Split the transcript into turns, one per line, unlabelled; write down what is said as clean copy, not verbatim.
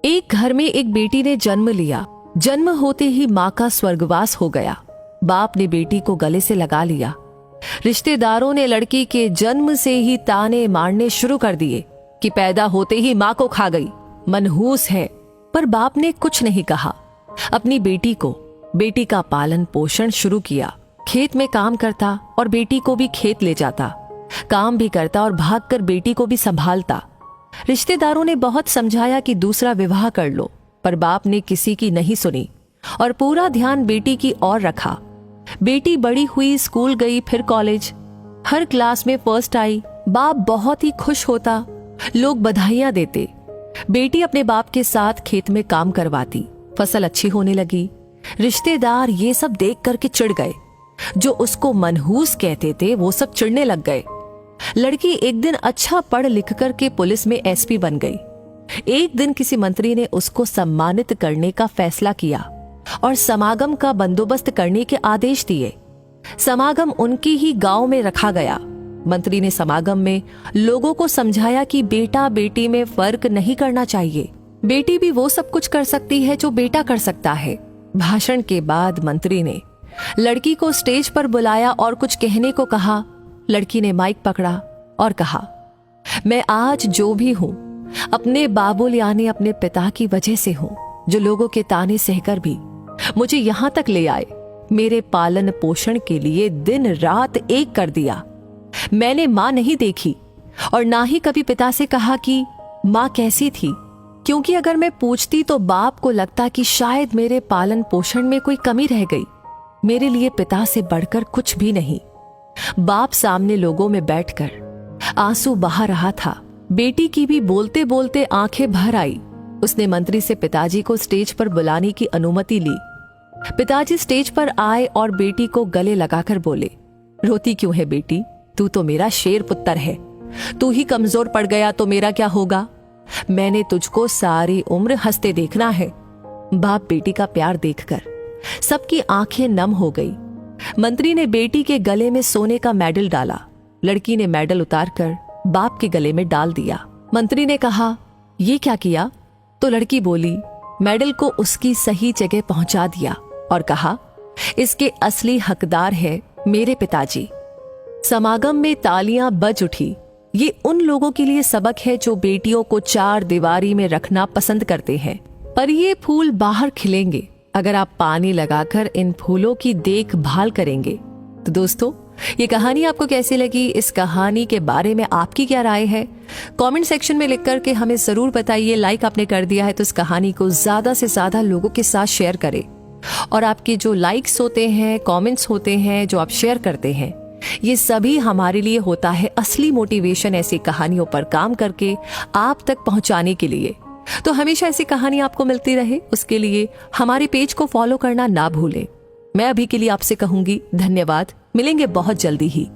एक घर में एक बेटी ने जन्म लिया। जन्म होते ही माँ का स्वर्गवास हो गया। बाप ने बेटी को गले से लगा लिया। रिश्तेदारों ने लड़की के जन्म से ही ताने मारने शुरू कर दिए कि पैदा होते ही माँ को खा गई, मनहूस है। पर बाप ने कुछ नहीं कहा। अपनी बेटी का पालन पोषण शुरू किया। खेत में काम करता और बेटी को भी खेत ले जाता, काम भी करता और भागकर बेटी को भी संभालता। रिश्तेदारों ने बहुत समझाया कि दूसरा विवाह कर लो, पर बाप ने किसी की नहीं सुनी और पूरा ध्यान बेटी की ओर रखा। बेटी बड़ी हुई, स्कूल गई, फिर कॉलेज, हर क्लास में फर्स्ट आई। बाप बहुत ही खुश होता, लोग बधाइयां देते। बेटी अपने बाप के साथ खेत में काम करवाती, फसल अच्छी होने लगी। रिश्तेदार ये सब देख करके चिढ़ गए। जो उसको मनहूस कहते थे वो सब चिढ़ने लग गए। लड़की एक दिन अच्छा पढ़ लिख कर के पुलिस में एसपी बन गई। एक दिन किसी मंत्री ने उसको सम्मानित करने का फैसला किया और समागम का बंदोबस्त करने के आदेश दिए। समागम उनकी ही गांव में रखा गया। मंत्री ने समागम में लोगों को समझाया कि बेटा बेटी में फर्क नहीं करना चाहिए। बेटी भी वो सब कुछ कर सकती है जो बेटा कर सकता है। भाषण के बाद मंत्री ने लड़की को स्टेज पर बुलाया और कुछ कहने को कहा। लड़की ने माइक पकड़ा और कहा, मैं आज जो भी हूं अपने बाबुल यानी अपने पिता की वजह से हूं, जो लोगों के ताने सहकर भी मुझे यहां तक ले आए। मेरे पालन पोषण के लिए दिन रात एक कर दिया। मैंने मां नहीं देखी और ना ही कभी पिता से कहा कि मां कैसी थी, क्योंकि अगर मैं पूछती तो बाप को लगता कि शायद मेरे पालन पोषण में कोई कमी रह गई। मेरे लिए पिता से बढ़कर कुछ भी नहीं। बाप सामने लोगों में बैठकर आंसू बहा रहा था। बेटी की भी बोलते बोलते आंखें भर आई। उसने मंत्री से पिताजी को स्टेज पर बुलाने की अनुमति ली। पिताजी स्टेज पर आए और बेटी को गले लगाकर बोले, रोती क्यों है बेटी? तू तो मेरा शेर पुत्र है। तू ही कमजोर पड़ गया तो मेरा क्या होगा? मैंने तुझको सारी उम्र हंसते देखना है। बाप बेटी का प्यार देखकर सबकी आंखें नम हो गई। मंत्री ने बेटी के गले में सोने का मेडल डाला। लड़की ने मेडल उतारकर बाप के गले में डाल दिया। मंत्री ने कहा, ये क्या किया? तो लड़की बोली, मेडल को उसकी सही जगह पहुंचा दिया और कहा, इसके असली हकदार है मेरे पिताजी। समागम में तालियां बज उठी। ये उन लोगों के लिए सबक है जो बेटियों को चार दीवारी में रखना पसंद करते हैं। पर ये फूल बाहर खिलेंगे अगर आप पानी लगाकर इन फूलों की देखभाल करेंगे। तो दोस्तों, ये कहानी आपको कैसी लगी? इस कहानी के बारे में आपकी क्या राय है? कमेंट सेक्शन में लिख करके हमें जरूर बताइए। लाइक आपने कर दिया है तो इस कहानी को ज्यादा से ज्यादा लोगों के साथ शेयर करें। और आपके जो लाइक्स होते हैं, कमेंट्स होते हैं, जो आप शेयर करते हैं, ये सभी हमारे लिए होता है असली मोटिवेशन ऐसी कहानियों पर काम करके आप तक पहुंचाने के लिए। तो हमेशा ऐसी कहानी आपको मिलती रहे, उसके लिए हमारे पेज को फॉलो करना ना भूलें। मैं अभी के लिए आपसे कहूंगी धन्यवाद। मिलेंगे बहुत जल्दी ही।